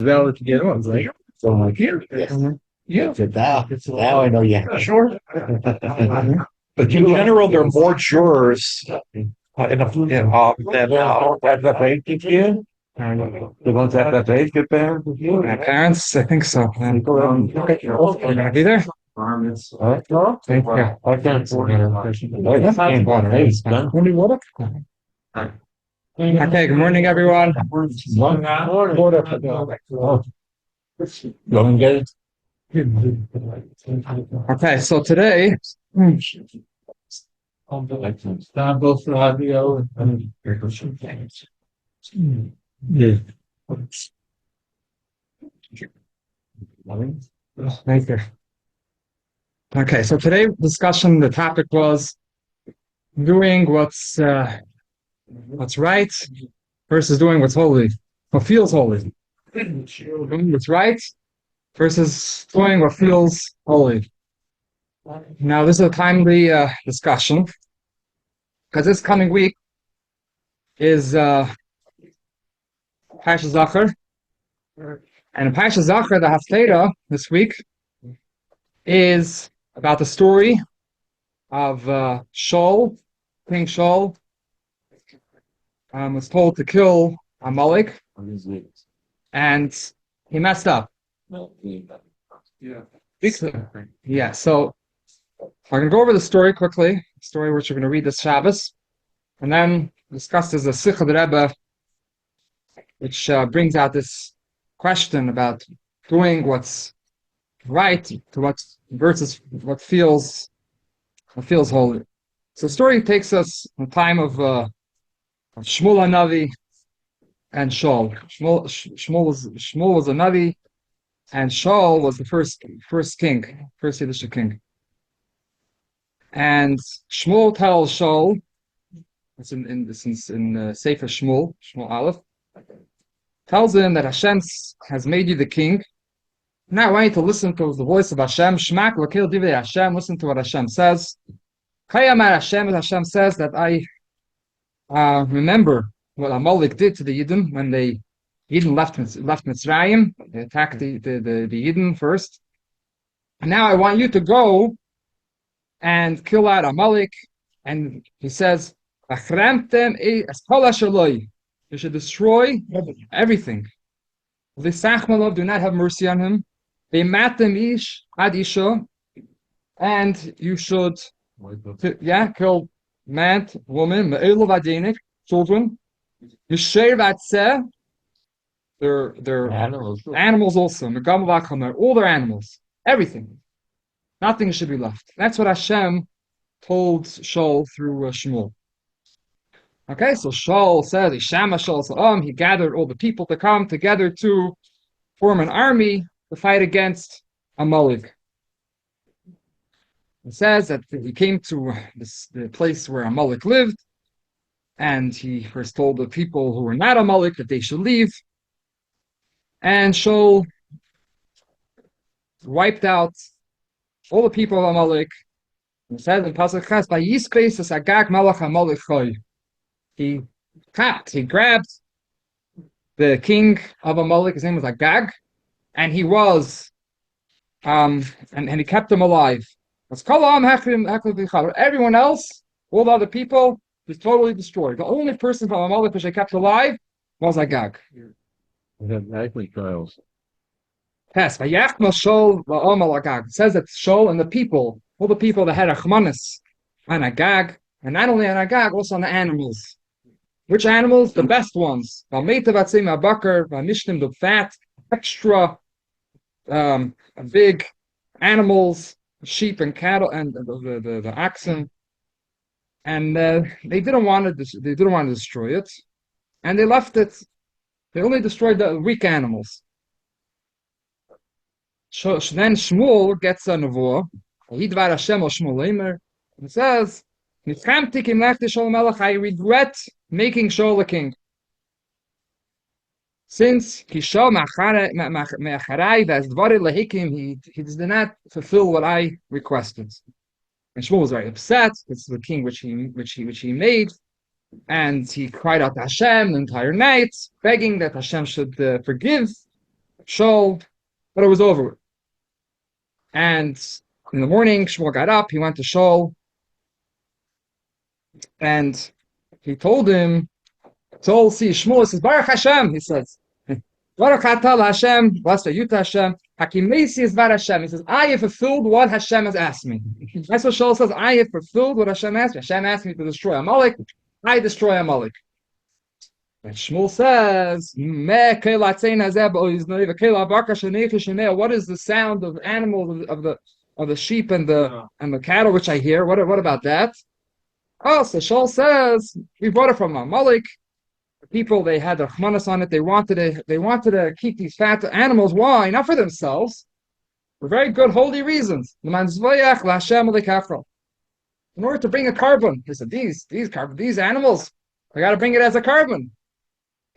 valid to get on, right? So I'm like, here, yes. Yeah. Now I know you have. Sure. But in general, there are more jurors in a than at the bank again. The ones at the bank get better. My parents, I think so. We're gonna be there. Thank you. I can't. Okay, good morning, everyone. Okay, so today, thank you. Okay, so today discussion, the topic was doing what's right versus doing what's holy, what feels holy. Doing what's right versus doing what feels holy. Now, this is a timely discussion because this coming week is Parshas Zachor, and in Parshas Zachor, the Haftarah this week is about the story of Shaul. King Shaul was told to kill Amalek, and he messed up. So I'm going to go over the story quickly, the story which we're going to read this Shabbos, and then discuss as a Sicha the Rebbe, which brings out this question about doing what's right to what versus what feels holy. So the story takes us in the time of Shmuel HaNavi and Shaul. Shmuel was a Navi, and Shaul was the first king, first Yiddish king. And Shmuel tells Shaul, it's in Sefer Shmuel Aleph, tells him that Hashem has made you the king. Now I want you to listen to the voice of Hashem. Shmak l'kil divrei Hashem. Listen to what Hashem says. Kayamar Hashem, as Hashem says that I remember what Amalek did to the Yidden when the Yidden left Mitzrayim. They attacked the Yidden first. And now I want you to go and kill out Amalek. And he says, you should destroy everything. Do not have mercy on him. And you should kill man, woman, children. They're animals also. All their animals. Everything. Nothing should be left. That's what Hashem told Shaul through Shmuel. Okay, so Shaul says, he gathered all the people to come together to form an army to fight against Amalek. It says that he came to the place where Amalek lived, and he first told the people who were not Amalek that they should leave. And Shaul wiped out all the people of Amalek. It says in Pasuk Ches, by Yiskreis es Agag Malach Amalek Choy. He grabbed the king of Amalek, his name was Agag, and he was, and he kept him alive. Everyone else, all the other people, was totally destroyed. The only person from Amalek which they kept alive was Agag. Trials. Yes, it says that Shaul and the people, all the people that had Achmanis on Agag, and not only on Agag, also on the animals. Which animals? The best ones. The fat, extra big animals, sheep and cattle, and the oxen. And they didn't want to destroy it, and they left it. They only destroyed the weak animals. So then Shmuel gets a nevuah. Hidvar Hashem al Shmuel Lerner. It says, I regret making Shaul a king. Since he did not fulfill what I requested. And Shmuel was very upset. It's the king which he made. And he cried out to Hashem the entire night, begging that Hashem should forgive Shaul, but it was over with. And in the morning, Shmuel got up, he went to Shaul, and he told him, Shaul sees Shmuel, says, Baruch Hashem, he says, Baruch atah Hashem, blessed are you to Hashem, Hakimesi is Bar Hashem. He says, I have fulfilled what Hashem has asked me. That's what Shaul says, I have fulfilled what Hashem asked me. Hashem asked me to destroy Amalek, I destroy Amalek. And Shmuel says, what is the sound of animals of the sheep and the cattle which I hear? What about that? Oh, so Shaul says, we brought it from Amalek. The people, they had the chmanas on it. They wanted to keep these fat animals. Why? Not for themselves. For very good, holy reasons. In order to bring a carbon. He said, these animals, I got to bring it as a carbon.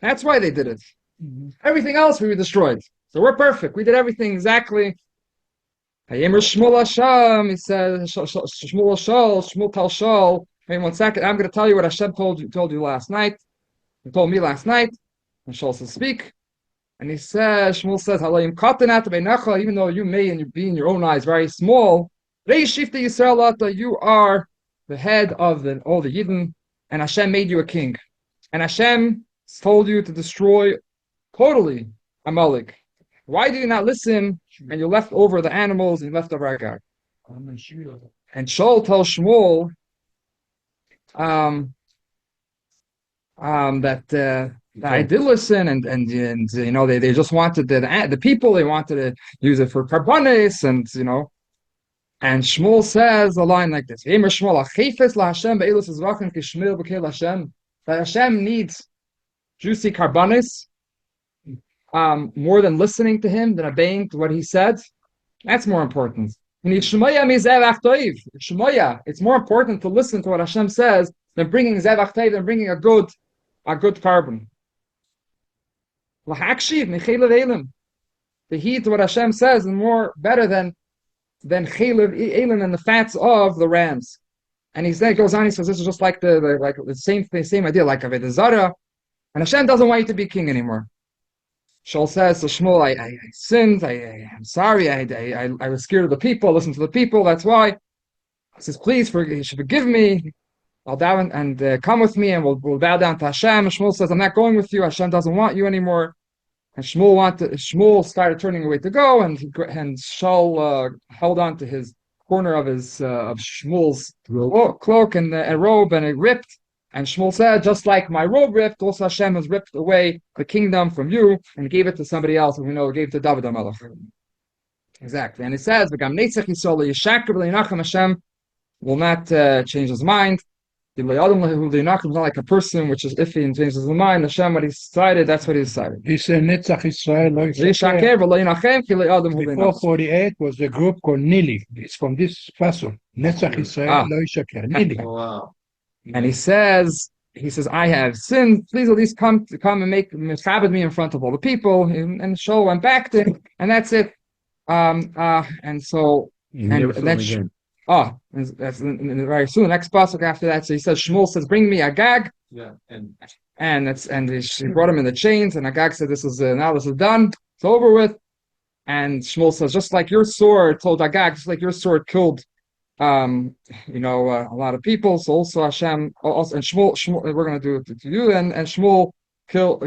That's why they did it. Everything else we destroyed. So we're perfect. We did everything exactly. Shmuel tells Shaul, wait 1 second, I'm going to tell you what Hashem told you last night. He told me last night. And Shaul says, speak. And Shmuel says, even though you may be in your own eyes very small, you are the head of all the Yidden, and Hashem made you a king. And Hashem told you to destroy totally Amalek. Why do you not listen? And you left over the animals and you left over Adar. And Shaul tells Shmuel that I did listen, and you know they just wanted the people, they wanted to use it for karbonis, and you know. And Shmuel says a line like this: that Hashem needs juicy karbonis more than listening to him, than obeying to what he said. That's more important. You need Shemaya mizevach toiv. Shemaya. It's more important to listen to what Hashem says than bringing zevach toiv, than bringing a good carbon. L'hakshiv mechelev elim. The heed to what Hashem says is more better than chelev elim and the fats of the rams. And he goes on. He says this is just like the same idea, like Avodah Zarah. And Hashem doesn't want you to be king anymore. Shaul says to Shmuel, I sinned, I'm sorry, I was scared of the people, listen to the people, that's why. He says, please forgive me, I'll down and come with me, and we'll bow down to Hashem. And Shmuel says, I'm not going with you, Hashem doesn't want you anymore. And Shmuel started turning away to go, and Shaul held on to his corner of Shmuel's cloak and robe, and it ripped. And Shmuel said, just like my robe ripped, also Hashem has ripped away the kingdom from you and gave it to somebody else. And we know it gave it to David HaMelech. Exactly. And it says, Hashem will not change his mind. He's not like a person which is iffy and changes his mind. Hashem, what he decided, that's what he decided. He said, Netzach Israel. Before 48 was a group called Nili. It's from this pasuk. Netzach Israel lo yishaker. Nili. Wow. And he says, I have sinned. Please at least come and make Shabbat me in front of all the people. And Shaul went back to him, and that's it. And so, and then that's very soon. The next pasuk after that. So he says, Shmuel says, bring me Agag. Yeah, and she brought him in the chains. And Agag said, this is done. It's over with. And Shmuel says, just like your sword told Agag, just like your sword killed a lot of people. So also Hashem, also, and Shmuel, we're going to do it to you. And Shmuel killed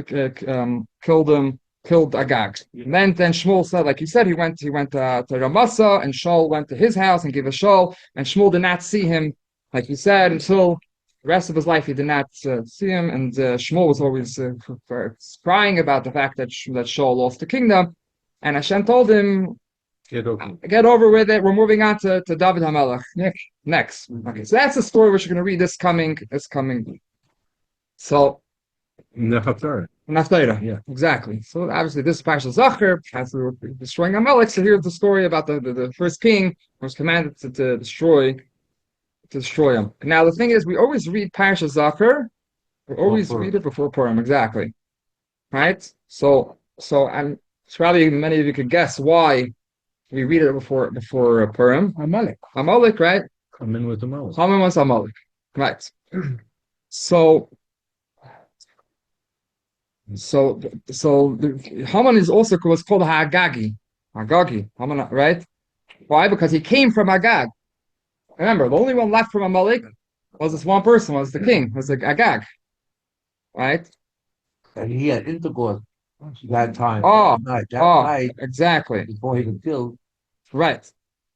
Agag. Yeah. And then Shmuel said, like he said, he went to Ramasa, and Shaul went to his house and gave a Shaul. And Shmuel did not see him, like he said, until the rest of his life. He did not see him. And Shmuel was always crying about the fact that Shaul lost the kingdom. And Hashem told him, Get over with it. We're moving on to David HaMelech. Next. Okay, so that's the story which we're going to read this coming. So Naftaira. Yeah, exactly. So obviously this is Parshas Zachor, as we were destroying Amalek. So here's the story about the first king who was commanded to destroy him. Now the thing is, we always read Parshas Zachor. We always read it before Purim. Exactly. Right. So probably many of you could guess why we read it before Purim. Amalek, right? Haman was Amalek. Haman was Amalek, right? So Haman is also was called Hagagi. Haman, right? Why? Because he came from Agag. Remember, the only one left from Amalek was this one person, was the king, was the Agag, right? And he had intercourse that time. Oh, that oh, night exactly, before he was killed. right.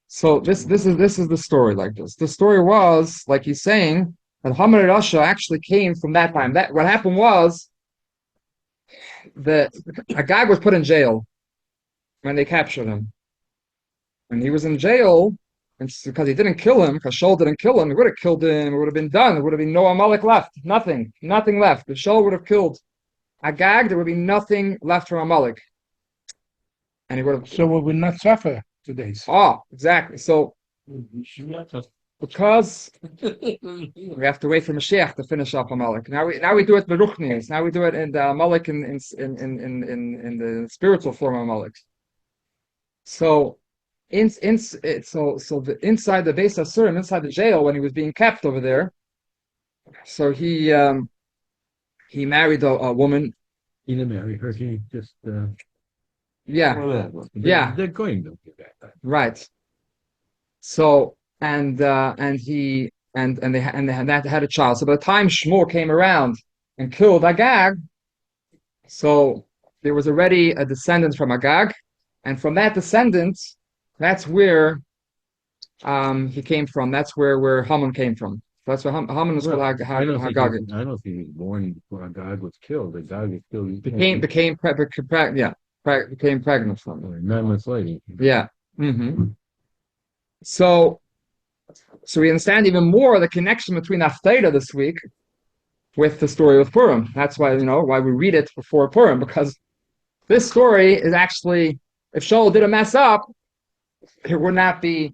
So this is the story like this. The story was like he's saying that Haman and Rasha actually came from that time. That what happened was that Agag was put in jail when they captured him. When he was in jail, and because he didn't kill him, because Shaul didn't kill him, he would have killed him. It would have been done. There would have been no Amalek left. Nothing left. If Shaul would have killed Agag, there would be nothing left from Amalek. And he would have. So we will not suffer today. Oh, exactly. So because we have to wait for Mashiach to finish up Amalek. Now we do it beruchnius. Now we do it in the Amalek in the spiritual form of Amalek. So so the inside the Beis Asurim, inside the jail when he was being kept over there. So he married a woman. He didn't marry her. He just Yeah, Whatever. yeah, they're going to do that. right. So and he and they had a child. So by the time Shmuel came around and killed Agag, so there was already a descendant from Agag, and from that descendant, that's where he came from. That's where Haman came from. That's where Haman was called I don't think Agag. I don't think he was born before Agag was killed. Agag was killed. Became pregnant from him. 9 months later. Yeah. So we understand even more the connection between Haftarah this week with the story of Purim. That's why why we read it before Purim, because this story is actually, if Shaul didn't mess up, there would not be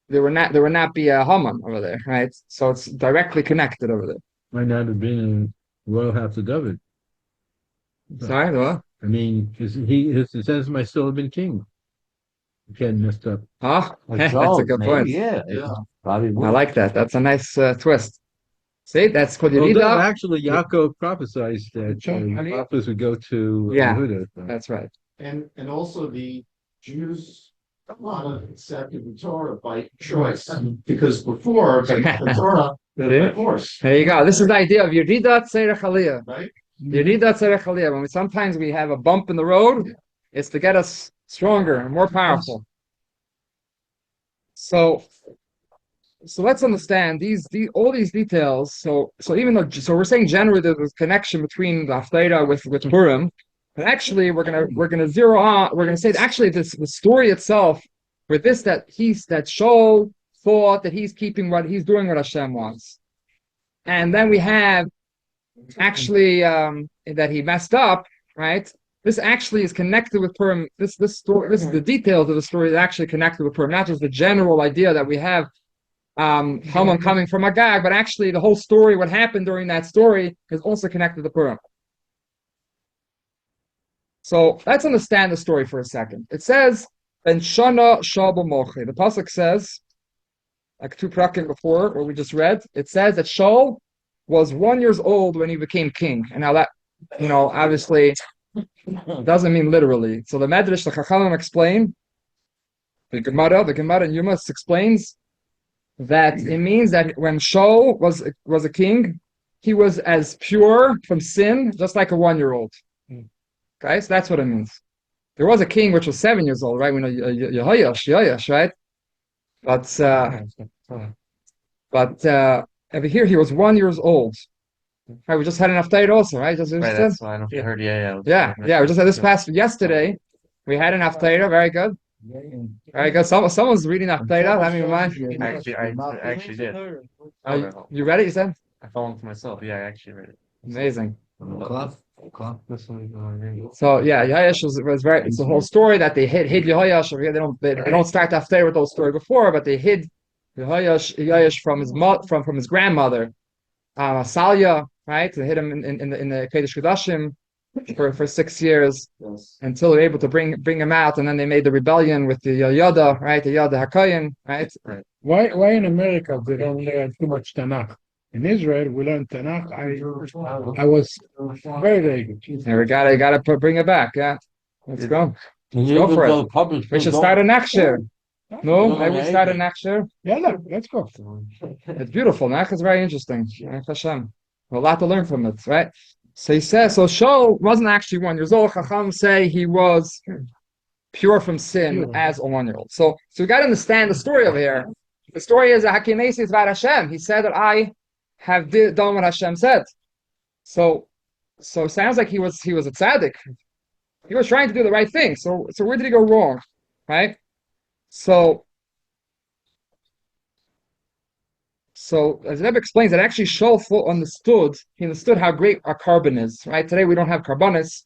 a Haman over there, right? So it's directly connected over there. Might not have been in royal house of David. Sorry, what? I mean, his descendants might still have been king. Getting messed up. Huh? Like That's a Charles, good maybe, point. Yeah. Probably I would. like that. That's a nice twist. See, that's called Well, Yerida. actually, Yaakov prophesied that the prophets would go to Yeah. Yehuda. That's right. And also the Jews accepted the Torah by choice, because before the Torah, by force, There you go. This is the idea of Yerida Tzerech Aliyah. right? Yerida Tzerech Aliyah. When sometimes we have a bump in the road, it's to get us stronger and more powerful. So let's understand all these details. So even though we're saying generally there's a connection between the Haftarah with Purim, but actually we're gonna zero on. We're gonna say that actually the story itself, with this that Shaul thought that he's doing what Hashem wants, and then we have actually that he messed up, right? This actually is connected with Purim. This story. This is the details of the story that actually connected with Purim, not just the general idea that we have Haman coming from Agag, but actually the whole story, what happened during that story, is also connected to Purim. So let's understand the story for a second. It says, "Ben Shana Shabu Mochi." The pasuk says, like 2 prakim before, what we just read, it says that Shaul was 1 year old when he became king. And now that, obviously doesn't mean literally. So the Medrash, the Chachamim explain, the Gemara in Yumas explains that it means that when Shaul was a king, he was as pure from sin, just like a 1 year old. Okay, so that's what it means. There was a king which was 7 years old, right? We know Yehoyash, right? But over here he was 1 year old. Right, we just had an Haftarah also, right? Right, that's why I don't heard. Yeah. We just had this past yesterday. We had an Haftarah. Very good. Very good. Someone's reading Haftarah. Let me remind. I actually did. You read it? You said? I found for myself. Yeah, I actually read it. Amazing. This one. So yeah, Yehoyash was very. It's the whole story that they hid Yehoyash. They don't start the Haftarah with the whole story before, but they hid Yehoyash from his grandmother, Salya. Right, they hid him in the Kodesh Kodashim for 6 years until they were able to bring him out, and then they made the rebellion with the Yoda, right? The Yoda Hakoyin, right? Why in America they don't learn too much Tanakh? In Israel, we learn Tanakh. I was very good. There we gotta bring it back. Yeah, let's go. You Go could for go it. publish. We should start a next year. No, maybe we start a next year. Yeah, let's go. It's beautiful. Nach is very interesting. Hashem. A lot to learn from it, right? So he says, so Shaul wasn't actually 1 year old. Chacham say he was pure from sin as a 1 year old. So we got to understand the story over here. The story is that Hakimesi is about Hashem. He said that I have done what Hashem said. So it sounds like he was a tzaddik. He was trying to do the right thing. So where did he go wrong, right? So as the Rebbe explains, that actually Shaul understood how great a carbon is, right? Today we don't have carbonis,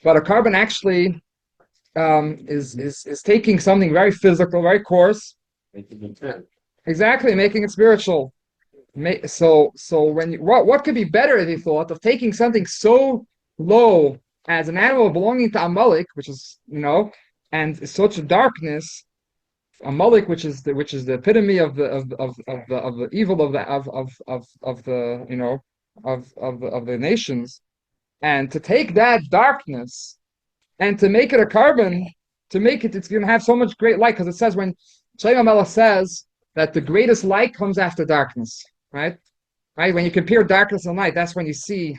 but a carbon actually is taking something very physical, very coarse, exactly, making it spiritual. So when what could be better, if he thought, of taking something so low as an animal belonging to Amalek, which is and such a darkness. Amalek, which is the epitome of the evil of the nations, and to take that darkness and to make it a carbon, it's going to have so much great light, because it says when Shlomo Melech says that the greatest light comes after darkness, right? When you compare darkness and light, that's when you see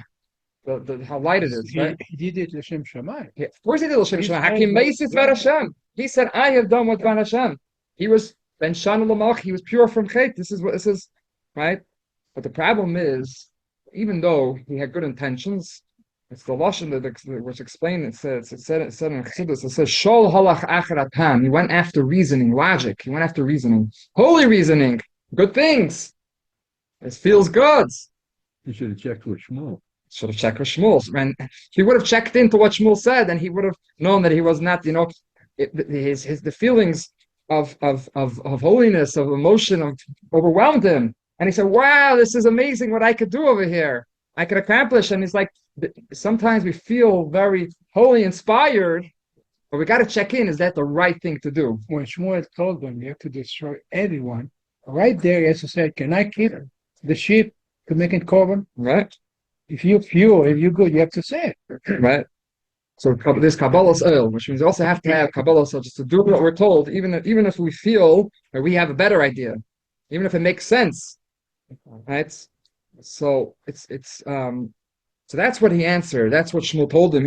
how light it is, right? He did it L'Shem Shammai. Yeah, of course he did L'Shem Shammai. Hakim Meisis Var Hashem. He said, I have done what Van Hashem. He was Ben Shana L'Malch. He was pure from Chet. This is right? But the problem is, even though he had good intentions, it's the Lashon that was explained. It said in Chassidus, it says, Shol halach acher atam. He went after reasoning, logic. He went after reasoning. Holy reasoning. Good things. This feels good. You should have checked with Shmuel. Should have checked with Shmuel. And he would have checked into what Shmuel said, and he would have known that he was not, the feelings of holiness, of emotion, overwhelmed him. And he said, wow, this is amazing what I could do over here. I could accomplish. And it's like, sometimes we feel very holy, inspired, but we got to check in. Is that the right thing to do? When Shmuel told them you have to destroy everyone, right there he has to say, can I keep the sheep to make it korban? Right. If you're pure, if you're good, you have to say it. Right. So there's Kabbalah's oil, which means you also have to have Kabbalah's oil just to do what we're told, even if we feel that we have a better idea, even if it makes sense. Right? So so that's what he answered. That's what Shmuel told him.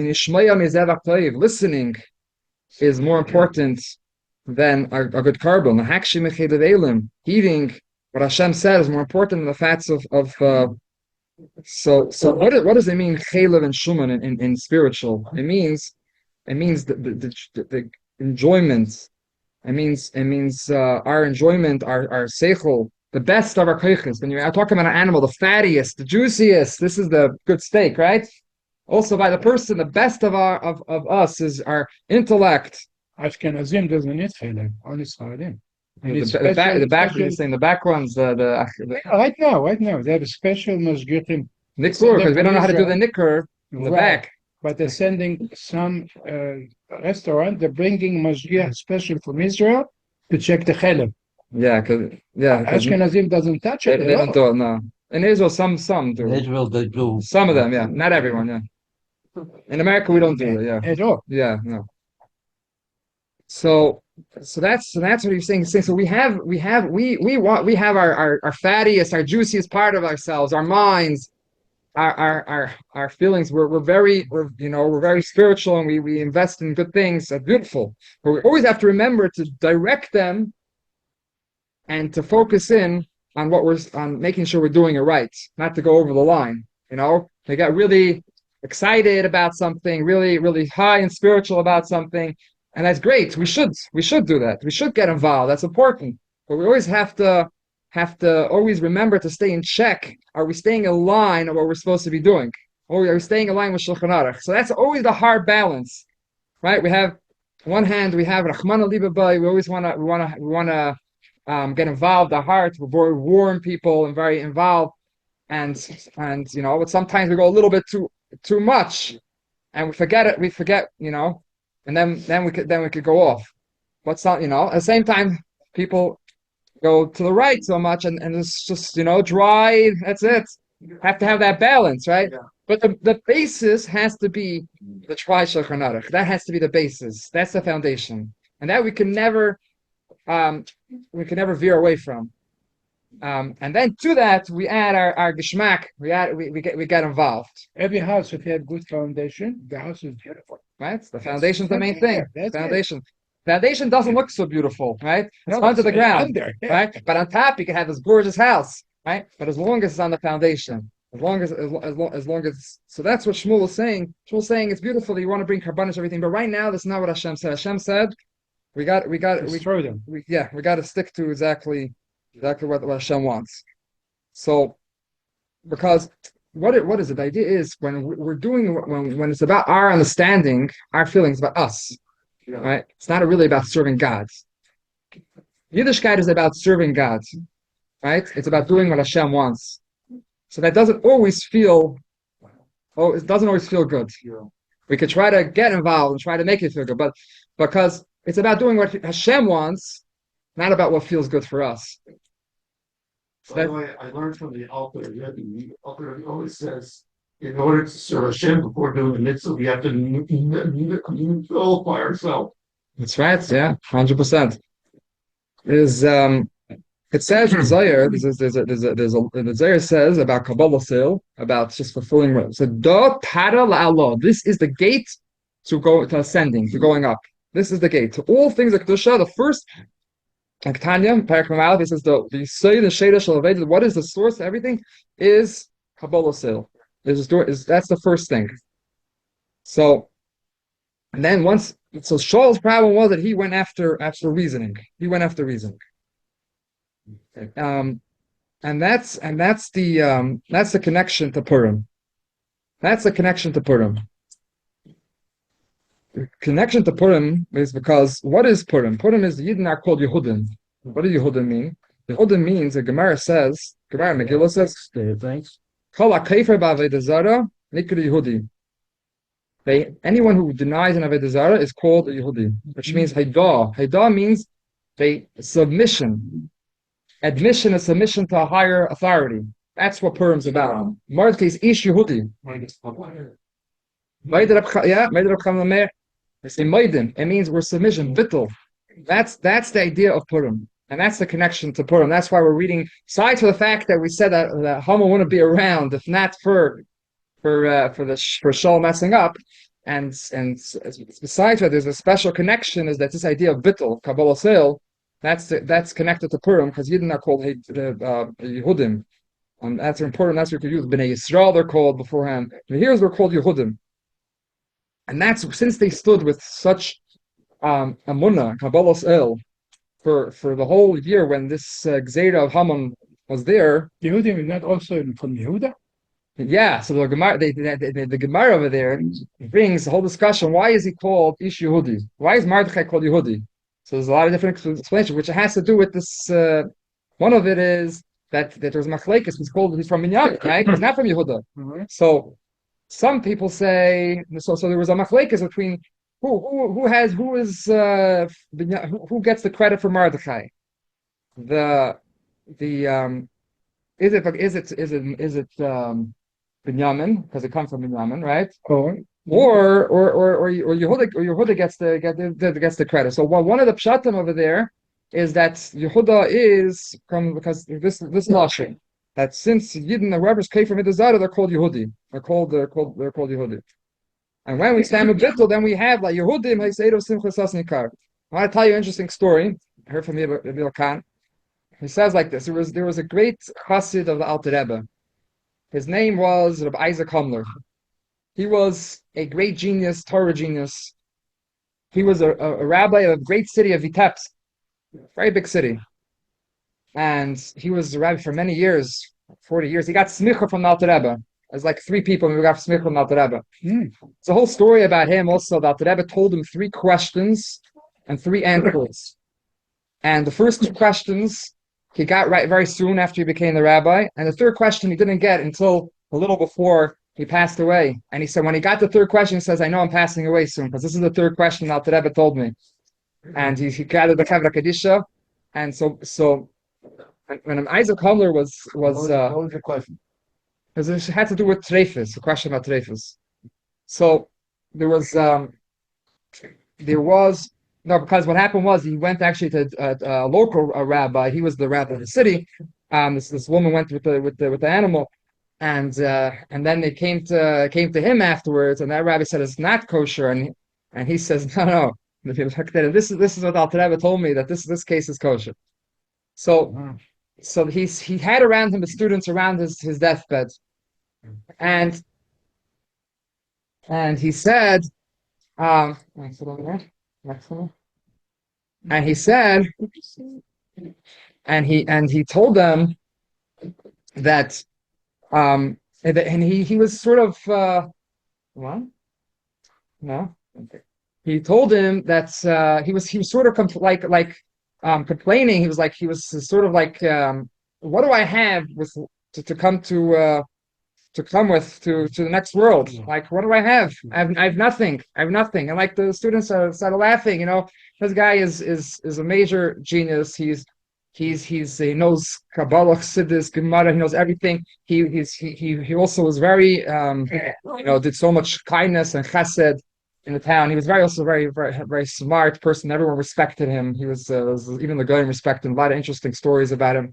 Listening is more important than a good carbon. Heeding what Hashem says is more important than the facts of So what does it mean, chaylev and shuman in spiritual? It means the enjoyment. It means our enjoyment, our seichel, the best of our koiches. When you're talking about an animal, the fattiest, the juiciest, this is the good steak, right? Also by the person, the best of us is our intellect. Ashkenazim doesn't need chaylev, only Sfaradim. The back, you're saying the back ones, right now they have a special mashgichim nikur, because we don't know how to do the nikur in the back. But they're sending some restaurant. They're bringing mashgiach special from Israel to check the chaylev. Ashkenazim doesn't touch it. They don't do it. No. In Israel, some do. In Israel, they do. Some of them, yeah. Not everyone, yeah. In America, we don't do it, yeah. At all. Yeah, no. So that's what he's saying. So we have our fattiest, our juiciest part of ourselves, our minds, our feelings. We're very spiritual, and we invest in good things. That's beautiful. But we always have to remember to direct them and to focus in on on making sure we're doing it right, not to go over the line. They got really excited about something, really, really high and spiritual about something. And that's great. We should do that. We should get involved. That's important. But we always have to always remember to stay in check. Are we staying in line of what we're supposed to be doing? Or are we staying in line with Shulchan Aruch? So that's always the hard balance, right? We have on one hand we have Rahman al-Libabay. We always want to get involved. Our heart. We're very warm people and very involved. And but sometimes we go a little bit too much, and we forget it. We forget, and then we could go off. But at the same time, people go to the right so much, and it's just dry. That's it. Have to have that balance, right? Yeah. But the basis has to be the Try Shulchan Aruch. That has to be the basis. That's the foundation, and that we can never veer away from. And then to that we add our geschmack. We get involved. Every house, if you have good foundation, the house is beautiful. Right? The foundation's the main thing. That's Foundation. Foundation doesn't look so beautiful, right? It's No, under the it's ground, under, yeah. right? But on top, you can have this gorgeous house, right? But as long as it's on the foundation, as long as, so that's what Shmuel is saying. Shmuel's saying it's beautiful that you want to bring karbanos everything, but right now that's not what Hashem said. Hashem said, we got to stick to exactly what Hashem wants. So, because what is it? The idea is when we're doing when it's about our understanding, our feelings about us. Right? It's not really about serving God. Yiddishkeit is about serving God, right? It's about doing what Hashem wants. So that doesn't always feel good. We could try to get involved and try to make it feel good, but because it's about doing what Hashem wants, not about what feels good for us. By the way, I learned from the Alter. The Alter always says, in order to serve Hashem before doing the mitzvah, we have to qualify ourselves. That's right. Yeah, 100%. It says in Zohar, the Zohar says about Kabbalah Sil, about just fulfilling what. So do tara la'alo. This is the gate to ascending, to going up. This is the gate to all things like Kedusha. The first, like Tanya, Parak Mamalef, it says the say the Sheda Shalaveid. What is the source of everything? Is Kabbalah Sil. That's the first thing. So, and then Shaul's problem was that he went after reasoning. He went after reasoning. And that's the connection to Purim. That's the connection to Purim. The connection to Purim is because what is Purim? Purim is the Yidden are called Yehudim. What does Yehudim mean? Yehudim means the Gemara Megillah says, Thanks. Anyone who denies an Avodah Zarah is called a Yehudi, which means Haidah. Haidah means submission. Admission and submission to a higher authority. That's what Purim's about. Mordechai is Ish Yehudi. They say Maidim. It means we're submission, bittul. That's the idea of Purim. And that's the connection to Purim. That's why we're reading, aside from the fact that we said that Haman wouldn't be around if not for Shaul messing up, and besides that, there's a special connection is that this idea of bittul, Kabbalah Sil, that's connected to Purim because Yidden are called Yehudim. That's important. That's what you use. Bnei Yisrael they're called beforehand. The here's we're called Yehudim, and that's since they stood with such Amunah, Kabbalah Sil, for the whole year when this Gzeira of Haman was there. Yehudim is not also from Yehuda? Yeah, so the Gemara, the Gemara over there brings the whole discussion. Why is he called Ish Yehudi? Why is Mordechai called Yehudi? So there's a lot of different explanations, which has to do with this. One of it is that there's Machlekes. He's from Binyamin, right? He's not from Yehuda. Mm-hmm. So some people say so there was a Machlekes between who gets the credit for Mordechai. Is it Binyamin because it comes from Binyamin, right? Or Yehuda gets the credit. So one of the pshatim over there is that Yehuda is because this lashon that since Yidden the robbers came from Idazara, they're called Yehudi. They're called Yehudi. And when we stand with Bittul, then we have like Yehudim Haisedo Simchas Asnikar. I want to tell you an interesting story. I heard from Rabbi Khan. He says like this: there was a great chassid of the Alter Rebbe. His name was Rabbi Isaac Humler. He was a great genius, Torah genius. He was a rabbi of a great city of Vitebsk, very big city. And he was a rabbi for many years, 40 years. He got smicha from the Alter Rebbe. There's like 3 people who got smicha from the Alter Rebbe. It's a whole story about him also. The Alter Rebbe told him 3 questions and 3 answers. And the first 2 questions he got right very soon after he became the rabbi. And the 3rd question he didn't get until a little before he passed away. And he said, when he got the 3rd question, he says, I know I'm passing away soon, because this is the 3rd question Alter Rebbe told me. And he gathered the Kavra Kadisha. And so when Isaac Homler was What was your question? because it had to do with treifus, the question about treifus. So there was no, because what happened was he went actually to a local rabbi. He was the rabbi of the city. This woman went with the animal, and then they came to him afterwards, and that rabbi said it's not kosher, and he says no. This is what Alter Rebbe told me, that this case is kosher. So he had around him the students around his deathbed, and he said, and he said, and he told them that and he was sort of what? No. He told him that he was sort of complaining. He was sort of like, what do I have with to come to come with to the next world? Like, what do I have? I have nothing. I have nothing. And like the students started laughing. This guy is a major genius. He knows Kabbalah, Chassidus, Gemara. He knows everything. He also was very did so much kindness and chesed in the town. He was very very smart person. Everyone respected him. He was even the Goyim respected him. A lot of interesting stories about him.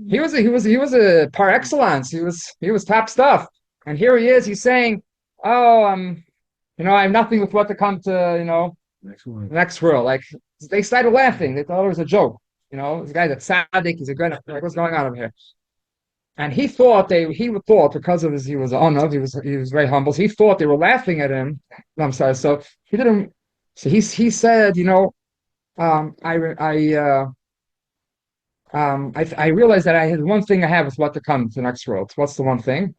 He was a par excellence. He was top stuff. And here he is. He's saying, "Oh, I have nothing with what to come to next world." Like, they started laughing. They thought it was a joke. This guy that's tzaddik. He's a good. Like, what's going on over here? And he thought because of he was honored. He was very humble. So he thought they were laughing at him. No, I'm sorry. So he didn't. So he said, I realized that I had one thing I have with what to come to the next world. What's the one thing?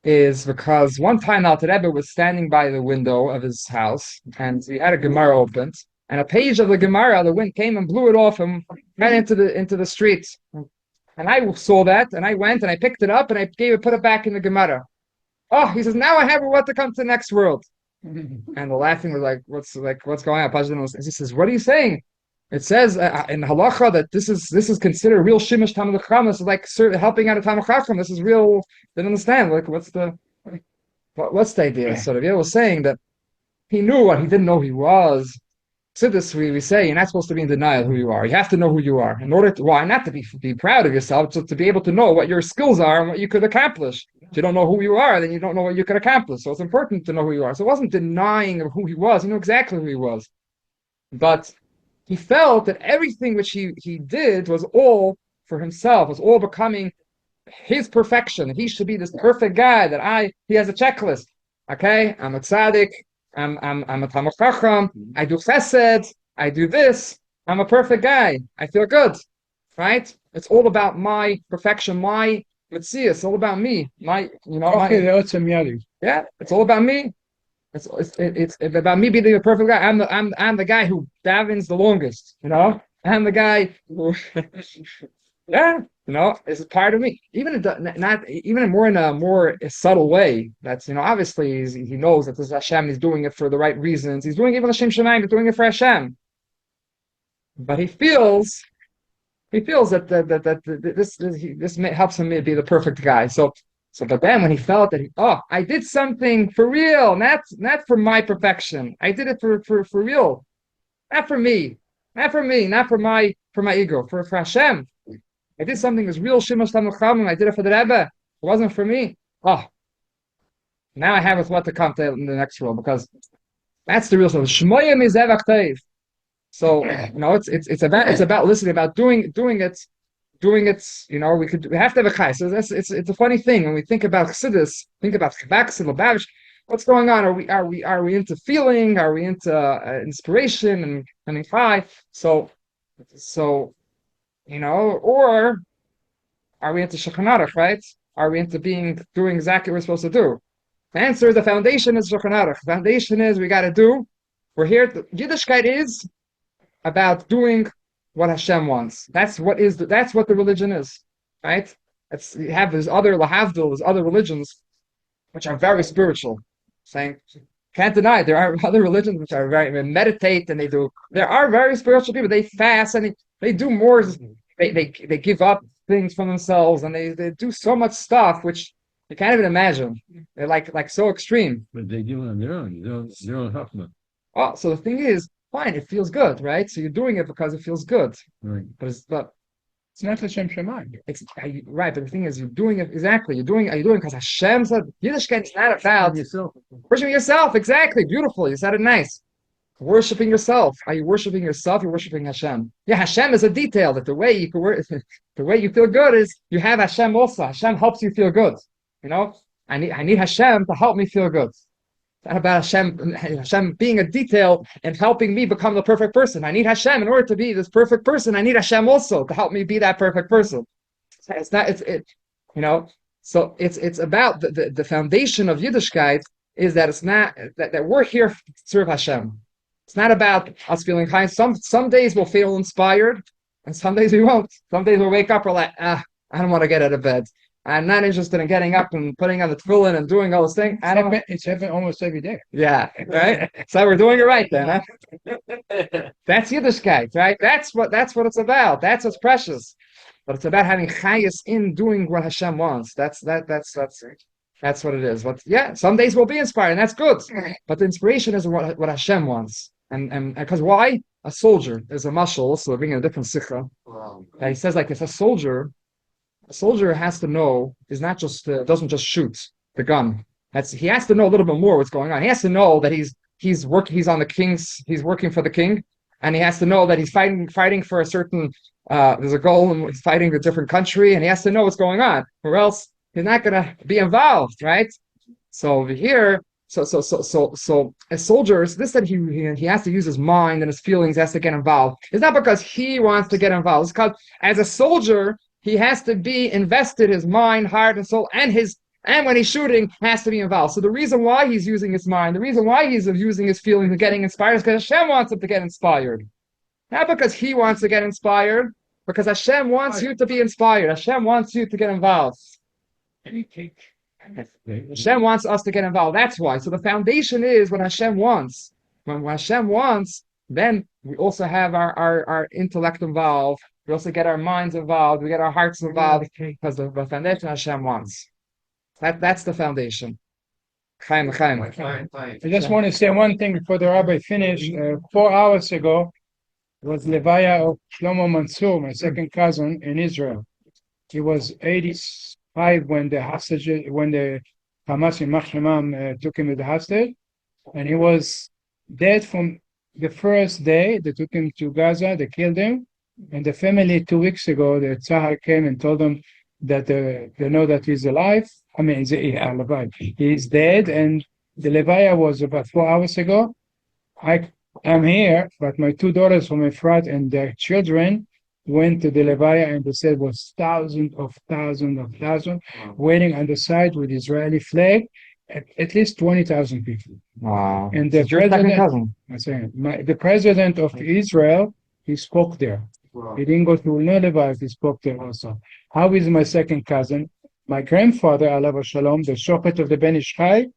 Is because one time Alter Rebbe was standing by the window of his house, and he had a Gemara opened, and a page of the Gemara, the wind came and blew it off and ran into the street. And I saw that, and I went and I picked it up and I put it back in the Gemara. Oh, he says, now I have what to come to the next world. And the laughing was like, what's going on? He says, what are you saying? It says in halacha that this is considered real shimish Talmid Chacham. This is like helping out a Talmid Chacham. This is real. They don't understand. Like, what's the idea? So the Rebbe was saying that he knew what he didn't know he was. Chassidus, we say you're not supposed to be in denial who you are. You have to know who you are in order to, why not to be proud of yourself, just to be able to know what your skills are and what you could accomplish. If you don't know who you are, then you don't know what you could accomplish. So it's important to know who you are. So it wasn't denying of who he was. He knew exactly who he was, but he felt that everything which he did was all for himself, was all becoming his perfection. That he should be this perfect guy. He has a checklist. Okay, I'm a tzaddik. I'm a Talmid Chacham. I do chesed. I do this. I'm a perfect guy. I feel good, right? It's all about my perfection, my mitzvah. It's all about me. Yeah, it's all about me. It's about me being the perfect guy. I'm the guy who davens the longest. I'm the guy who, yeah. This is part of me. Even in a more subtle way. That's obviously he knows that this is Hashem. He's doing it for the right reasons. He's doing it for Hashem Shemayim. He's doing it for Hashem. But he feels that this helps him be the perfect guy. So but then when he felt that I did something for real, not for my perfection. I did it for real, not for me, not for my ego, for Hashem. I did something that was real Shimush Talmid Chacham. I did it for the Rebbe. It wasn't for me. Now I have with what to come to in the next world, because that's the real stuff. Shmoyim is evach teiv. So it's about listening, about doing it. We have to have a chai. So it's a funny thing when we think about Chassidus, think about Chabaksid, Lubavitch. What's going on? Are we into feeling? Are we into inspiration and chai? So or are we into Shulchan Aruch, right? Are we into doing exactly what we're supposed to do? The answer is the foundation is Shulchan Aruch. The foundation is we got to do. We're here. Yiddishkeit is about doing what Hashem wants. That's what the religion is, right? You have these other lahavdil, there's other religions which are very spiritual. Can't deny it. There are other religions which are very meditate, and there are very spiritual people. They fast and they do more. They give up things from themselves, and they do so much stuff which you can't even imagine. They're like so extreme. But they do it on their own. Their own Huffman. Oh, so the thing is, fine, it feels good, right? So you're doing it because it feels good. Right. But It's not Hashem Shemayim. right, but the thing is, you're doing it exactly. Are you doing it because Hashem said Yiddishkeit is not about Yourself. worshiping yourself. Exactly, beautiful. You said it nice. Worshiping yourself. Are you worshiping yourself? You're worshiping Hashem. Yeah, Hashem is a detail. That the way you can the way you feel good is you have Hashem also. Hashem helps you feel good. You know, I need Hashem to help me feel good. It's not about Hashem being a detail and helping me become the perfect person. I need Hashem in order to be this perfect person. I need Hashem also to help me be that perfect person. It's not. You know. So it's about the foundation of Yiddishkeit is that it's not that we're here to serve Hashem. It's not about us feeling high. Some days we'll feel inspired, and some days we won't. Some days we'll wake up, we're like, I don't want to get out of bed. I'm not interested in getting up and putting on the tefillin and doing all this thing. It's happening almost every day. Yeah, right. So we're doing it right then. Huh? That's Yiddishkeit, right? That's what it's about. That's what's precious. But it's about having chayas in doing what Hashem wants. That's what it is. But yeah, some days we'll be inspired, and that's good. But the inspiration is what Hashem wants. And because why? A soldier is a mashal, so we're bringing a different Sicha. He says like this: a soldier has to know is not just doesn't just shoot the gun. He has to know a little bit more what's going on. He has to know that he's working for the king, and he has to know that he's fighting for a certain there's a goal and he's fighting a different country, and he has to know what's going on, or else he's not gonna be involved, right? So over here, so as soldiers, this that he has to use his mind and his feelings, has to get involved. It's not because he wants to get involved. It's because as a soldier, he has to be invested, his mind, heart, and soul, and when he's shooting, has to be involved. So the reason why he's using his mind, the reason why he's using his feelings and getting inspired is because Hashem wants him to get inspired. Not because he wants to get inspired, because Hashem wants you to be inspired. Hashem wants you to get involved. Hashem wants us to get involved. That's why. So the foundation is what Hashem wants. When Hashem wants, then we also have our intellect involved. We also get our minds involved. We get our hearts involved because the foundation Hashem wants. That's the foundation. Chaim. I just want to say one thing before the rabbi finished. 4 hours ago was Levaya of Shlomo Mansour, my second cousin in Israel. He was 85 when the Hamas in Machshemam took him to the hostage, and he was dead from the first day. They took him to Gaza. They killed him, and the family 2 weeks ago, the Tzahar came and told them that they know that he's alive. I mean, he's alive. He's dead, and the Levaya was about 4 hours ago. I'm here, but my 2 daughters from Efrat and their children went to the Levaya, and they said it was thousands waiting on the side with Israeli flag, at least 20,000 people. Wow. And the president of Israel, he spoke there. He didn't go to Lerner, he spoke there also. How is my second cousin? My grandfather, Alav Shalom, the Shochet of the Ben Ish Chai,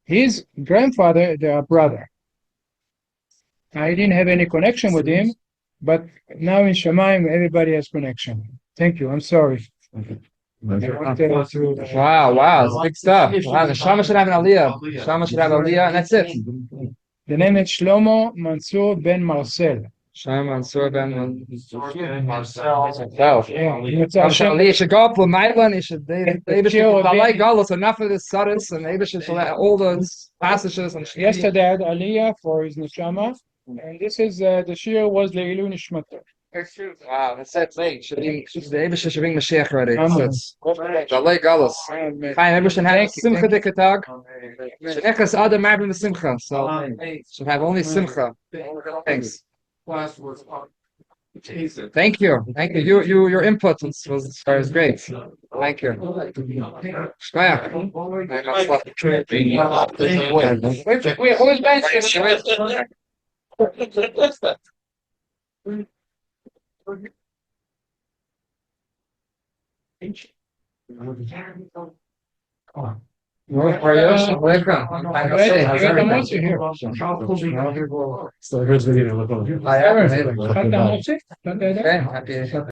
his grandfather, their brother. I didn't have any connection with him, but now in Shemaim, everybody has connection. Thank you. I'm sorry. Wow, it's big stuff. Wow, the Shama should have an aliyah. Shama should have aliyah, and that's it. The name is Shlomo Mansour ben Marcel. Shlomo Mansour ben Marcel. Yeah, You should go up with Mailan. You should. I like Galus. Enough of the suddens and maybe should all the passages. And yesterday I had aliyah for his neshama, and this is the Shiur was the Ilu Nishmata. Wow, that's it. The Eibusher should bring Mashiach already. Dalei Galus. Chaim, Eibusher should have Simcha Dikatag. Echas Adar Marbim Simcha. So should have only Simcha. Thanks. Thank you. Your input was great. Thank you. Who's bench? Welcome.